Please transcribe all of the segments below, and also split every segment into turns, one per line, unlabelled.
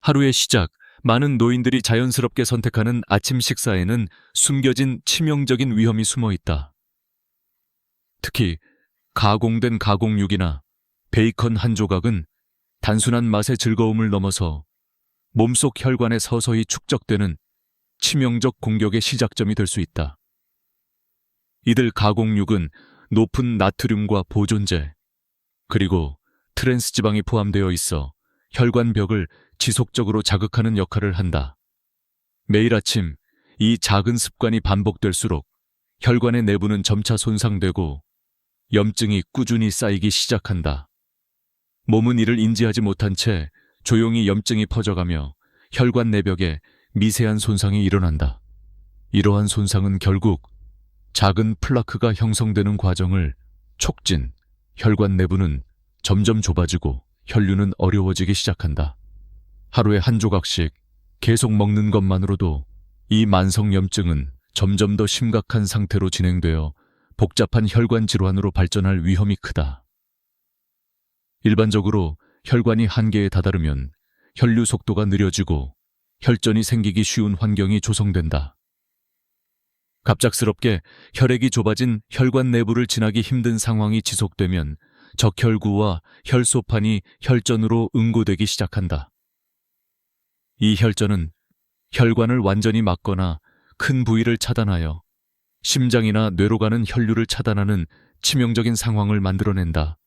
하루의 시작, 많은 노인들이 자연스럽게 선택하는 아침 식사에는 숨겨진 치명적인 위험이 숨어 있다. 특히 가공된 가공육이나 베이컨 한 조각은 단순한 맛의 즐거움을 넘어서 몸속 혈관에 서서히 축적되는 치명적 공격의 시작점이 될 수 있다. 이들 가공육은 높은 나트륨과 보존제, 그리고 트랜스 지방이 포함되어 있어 혈관벽을 지속적으로 자극하는 역할을 한다. 매일 아침 이 작은 습관이 반복될수록 혈관의 내부는 점차 손상되고 염증이 꾸준히 쌓이기 시작한다. 몸은 이를 인지하지 못한 채 조용히 염증이 퍼져가며 혈관 내벽에 미세한 손상이 일어난다. 이러한 손상은 결국 작은 플라크가 형성되는 과정을 촉진, 혈관 내부는 점점 좁아지고 혈류는 어려워지기 시작한다. 하루에 한 조각씩 계속 먹는 것만으로도 이 만성 염증은 점점 더 심각한 상태로 진행되어 복잡한 혈관 질환으로 발전할 위험이 크다. 일반적으로 혈관이 한계에 다다르면 혈류 속도가 느려지고 혈전이 생기기 쉬운 환경이 조성된다. 갑작스럽게 혈액이 좁아진 혈관 내부를 지나기 힘든 상황이 지속되면 적혈구와 혈소판이 혈전으로 응고되기 시작한다. 이 혈전은 혈관을 완전히 막거나 큰 부위를 차단하여 심장이나 뇌로 가는 혈류를 차단하는 치명적인 상황을 만들어낸다.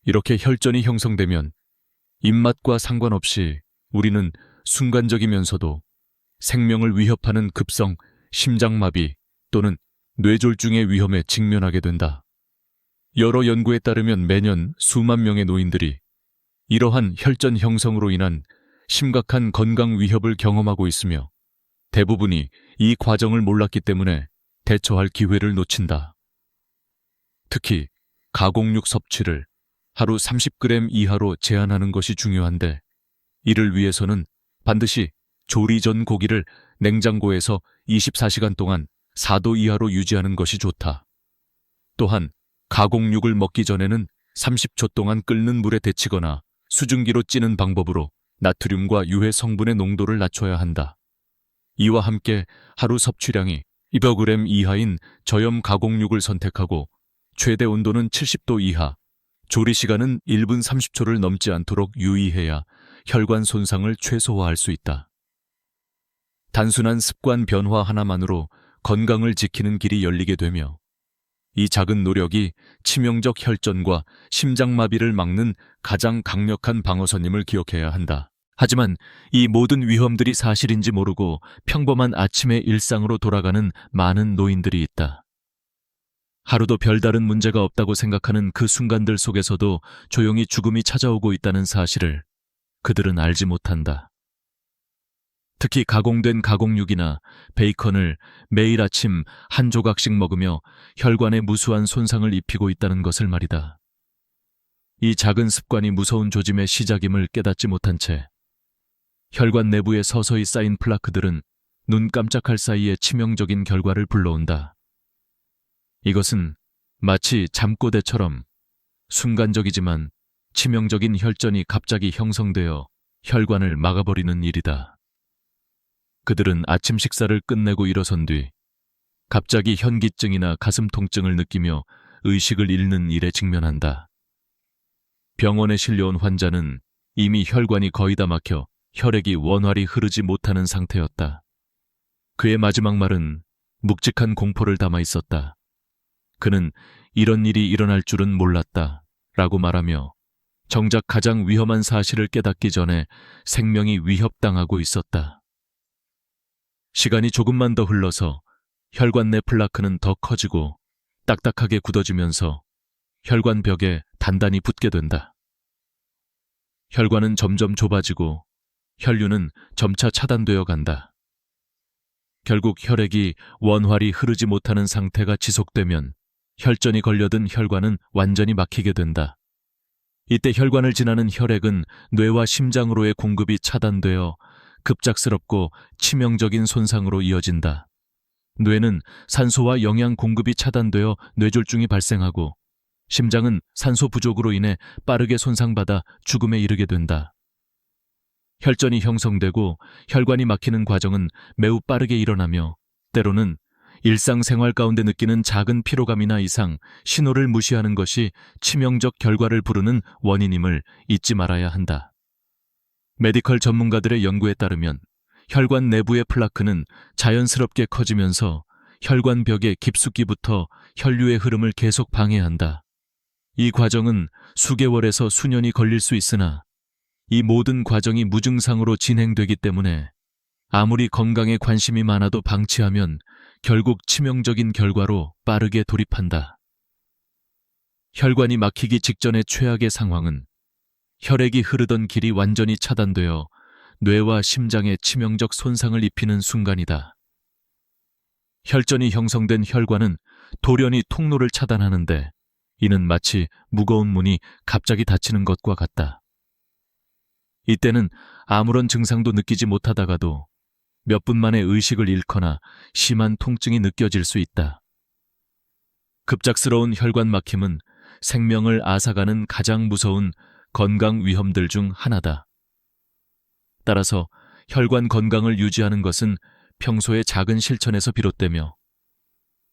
이렇게 혈전이 형성되면 입맛과 상관없이 우리는 순간적이면서도 생명을 위협하는 급성 심장마비 또는 뇌졸중의 위험에 직면하게 된다. 여러 연구에 따르면 매년 수만 명의 노인들이 이러한 혈전 형성으로 인한 심각한 건강 위협을 경험하고 있으며 대부분이 이 과정을 몰랐기 때문에 대처할 기회를 놓친다. 특히 가공육 섭취를 하루 30g 이하로 제한하는 것이 중요한데 이를 위해서는 반드시 조리 전 고기를 냉장고에서 24시간 동안 4도 이하로 유지하는 것이 좋다. 또한 가공육을 먹기 전에는 30초 동안 끓는 물에 데치거나 수증기로 찌는 방법으로 나트륨과 유해 성분의 농도를 낮춰야 한다. 이와 함께 하루 섭취량이 200g 이하인 저염 가공육을 선택하고 최대 온도는 70도 이하, 조리 시간은 1분 30초를 넘지 않도록 유의해야 혈관 손상을 최소화할 수 있다. 단순한 습관 변화 하나만으로 건강을 지키는 길이 열리게 되며 이 작은 노력이 치명적 혈전과 심장마비를 막는 가장 강력한 방어선임을 기억해야 한다. 하지만 이 모든 위험들이 사실인지 모르고 평범한 아침의 일상으로 돌아가는 많은 노인들이 있다. 하루도 별다른 문제가 없다고 생각하는 그 순간들 속에서도 조용히 죽음이 찾아오고 있다는 사실을 그들은 알지 못한다. 특히 가공된 가공육이나 베이컨을 매일 아침 한 조각씩 먹으며 혈관에 무수한 손상을 입히고 있다는 것을 말이다. 이 작은 습관이 무서운 조짐의 시작임을 깨닫지 못한 채 혈관 내부에 서서히 쌓인 플라크들은 눈 깜짝할 사이에 치명적인 결과를 불러온다. 이것은 마치 잠꼬대처럼 순간적이지만 치명적인 혈전이 갑자기 형성되어 혈관을 막아버리는 일이다. 그들은 아침 식사를 끝내고 일어선 뒤 갑자기 현기증이나 가슴 통증을 느끼며 의식을 잃는 일에 직면한다. 병원에 실려온 환자는 이미 혈관이 거의 다 막혀 혈액이 원활히 흐르지 못하는 상태였다. 그의 마지막 말은 묵직한 공포를 담아 있었다. 그는 이런 일이 일어날 줄은 몰랐다 라고 말하며 정작 가장 위험한 사실을 깨닫기 전에 생명이 위협당하고 있었다. 시간이 조금만 더 흘러서 혈관 내 플라크는 더 커지고 딱딱하게 굳어지면서 혈관 벽에 단단히 붙게 된다. 혈관은 점점 좁아지고 혈류는 점차 차단되어 간다. 결국 혈액이 원활히 흐르지 못하는 상태가 지속되면 혈전이 걸려든 혈관은 완전히 막히게 된다. 이때 혈관을 지나는 혈액은 뇌와 심장으로의 공급이 차단되어 급작스럽고 치명적인 손상으로 이어진다. 뇌는 산소와 영양 공급이 차단되어 뇌졸중이 발생하고 심장은 산소 부족으로 인해 빠르게 손상받아 죽음에 이르게 된다. 혈전이 형성되고 혈관이 막히는 과정은 매우 빠르게 일어나며 때로는 일상생활 가운데 느끼는 작은 피로감이나 이상, 신호를 무시하는 것이 치명적 결과를 부르는 원인임을 잊지 말아야 한다. 메디컬 전문가들의 연구에 따르면 혈관 내부의 플라크는 자연스럽게 커지면서 혈관벽의 깊숙이부터 혈류의 흐름을 계속 방해한다. 이 과정은 수개월에서 수년이 걸릴 수 있으나 이 모든 과정이 무증상으로 진행되기 때문에 아무리 건강에 관심이 많아도 방치하면 결국 치명적인 결과로 빠르게 돌입한다. 혈관이 막히기 직전의 최악의 상황은 혈액이 흐르던 길이 완전히 차단되어 뇌와 심장에 치명적 손상을 입히는 순간이다. 혈전이 형성된 혈관은 돌연히 통로를 차단하는데 이는 마치 무거운 문이 갑자기 닫히는 것과 같다. 이때는 아무런 증상도 느끼지 못하다가도 몇 분 만에 의식을 잃거나 심한 통증이 느껴질 수 있다. 급작스러운 혈관 막힘은 생명을 앗아가는 가장 무서운 건강 위험들 중 하나다. 따라서 혈관 건강을 유지하는 것은 평소의 작은 실천에서 비롯되며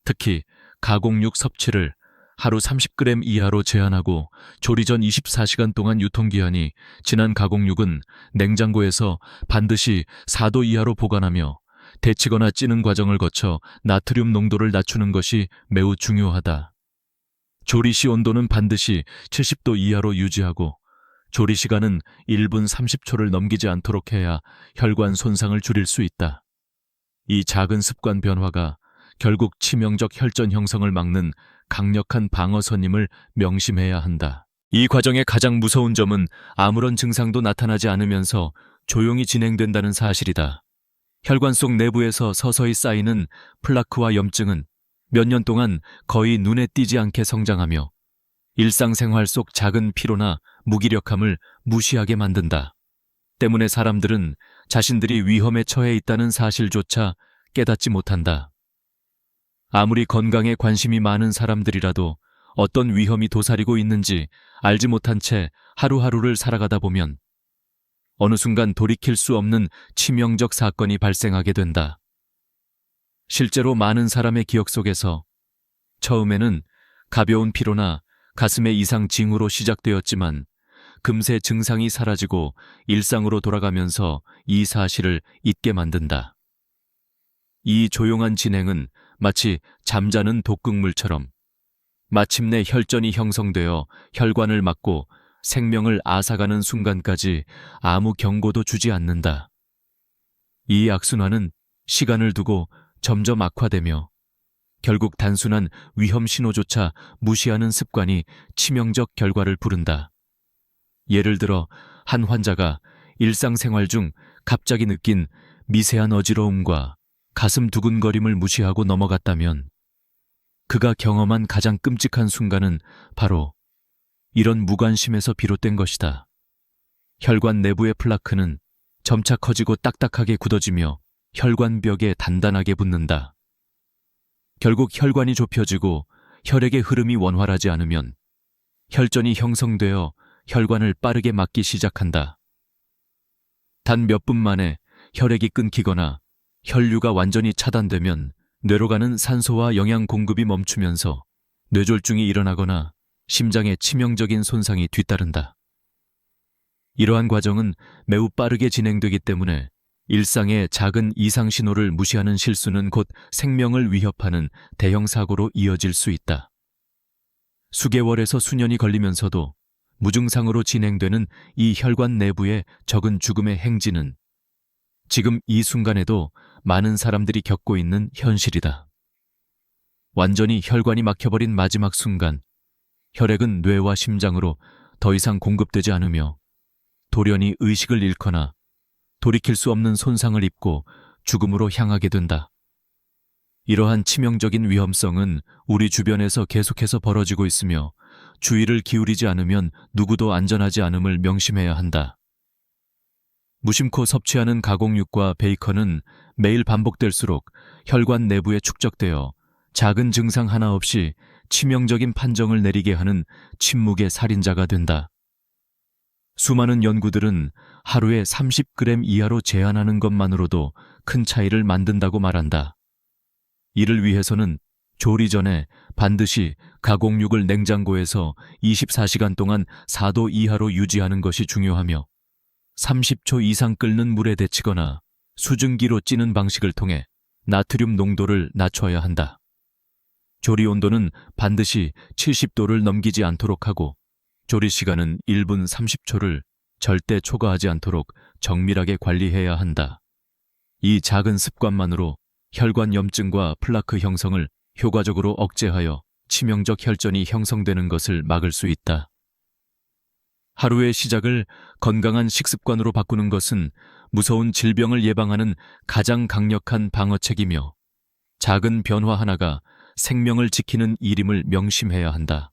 특히 가공육 섭취를 하루 30g 이하로 제한하고 조리 전 24시간 동안 유통기한이 지난 가공육은 냉장고에서 반드시 4도 이하로 보관하며 데치거나 찌는 과정을 거쳐 나트륨 농도를 낮추는 것이 매우 중요하다. 조리 시 온도는 반드시 70도 이하로 유지하고 조리 시간은 1분 30초를 넘기지 않도록 해야 혈관 손상을 줄일 수 있다. 이 작은 습관 변화가 결국 치명적 혈전 형성을 막는 강력한 방어선임을 명심해야 한다. 이 과정의 가장 무서운 점은 아무런 증상도 나타나지 않으면서 조용히 진행된다는 사실이다. 혈관 속 내부에서 서서히 쌓이는 플라크와 염증은 몇 년 동안 거의 눈에 띄지 않게 성장하며 일상생활 속 작은 피로나 무기력함을 무시하게 만든다. 때문에 사람들은 자신들이 위험에 처해 있다는 사실조차 깨닫지 못한다. 아무리 건강에 관심이 많은 사람들이라도 어떤 위험이 도사리고 있는지 알지 못한 채 하루하루를 살아가다 보면 어느 순간 돌이킬 수 없는 치명적 사건이 발생하게 된다. 실제로 많은 사람의 기억 속에서 처음에는 가벼운 피로나 가슴의 이상 징후로 시작되었지만 금세 증상이 사라지고 일상으로 돌아가면서 이 사실을 잊게 만든다. 이 조용한 진행은 마치 잠자는 독극물처럼 마침내 혈전이 형성되어 혈관을 막고 생명을 앗아가는 순간까지 아무 경고도 주지 않는다. 이 악순환은 시간을 두고 점점 악화되며 결국 단순한 위험 신호조차 무시하는 습관이 치명적 결과를 부른다. 예를 들어 한 환자가 일상생활 중 갑자기 느낀 미세한 어지러움과 가슴 두근거림을 무시하고 넘어갔다면 그가 경험한 가장 끔찍한 순간은 바로 이런 무관심에서 비롯된 것이다. 혈관 내부의 플라크는 점차 커지고 딱딱하게 굳어지며 혈관벽에 단단하게 붙는다. 결국 혈관이 좁혀지고 혈액의 흐름이 원활하지 않으면 혈전이 형성되어 혈관을 빠르게 막기 시작한다. 단 몇 분 만에 혈액이 끊기거나 혈류가 완전히 차단되면 뇌로 가는 산소와 영양 공급이 멈추면서 뇌졸중이 일어나거나 심장에 치명적인 손상이 뒤따른다. 이러한 과정은 매우 빠르게 진행되기 때문에 일상의 작은 이상 신호를 무시하는 실수는 곧 생명을 위협하는 대형 사고로 이어질 수 있다. 수개월에서 수년이 걸리면서도 무증상으로 진행되는 이 혈관 내부의 적은 죽음의 행진은 지금 이 순간에도 많은 사람들이 겪고 있는 현실이다. 완전히 혈관이 막혀버린 마지막 순간, 혈액은 뇌와 심장으로 더 이상 공급되지 않으며 돌연히 의식을 잃거나 돌이킬 수 없는 손상을 입고 죽음으로 향하게 된다. 이러한 치명적인 위험성은 우리 주변에서 계속해서 벌어지고 있으며 주의를 기울이지 않으면 누구도 안전하지 않음을 명심해야 한다. 무심코 섭취하는 가공육과 베이컨은 매일 반복될수록 혈관 내부에 축적되어 작은 증상 하나 없이 치명적인 판정을 내리게 하는 침묵의 살인자가 된다. 수많은 연구들은 하루에 30g 이하로 제한하는 것만으로도 큰 차이를 만든다고 말한다. 이를 위해서는 조리 전에 반드시 가공육을 냉장고에서 24시간 동안 4도 이하로 유지하는 것이 중요하며 30초 이상 끓는 물에 데치거나 수증기로 찌는 방식을 통해 나트륨 농도를 낮춰야 한다. 조리 온도는 반드시 70도를 넘기지 않도록 하고 조리 시간은 1분 30초를 절대 초과하지 않도록 정밀하게 관리해야 한다. 이 작은 습관만으로 혈관염증과 플라크 형성을 효과적으로 억제하여 치명적 혈전이 형성되는 것을 막을 수 있다. 하루의 시작을 건강한 식습관으로 바꾸는 것은 무서운 질병을 예방하는 가장 강력한 방어책이며 작은 변화 하나가 생명을 지키는 일임을 명심해야 한다.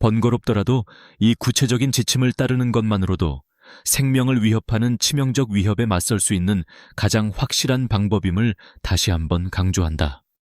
번거롭더라도 이 구체적인 지침을 따르는 것만으로도 생명을 위협하는 치명적 위협에 맞설 수 있는 가장 확실한 방법임을 다시 한번 강조한다.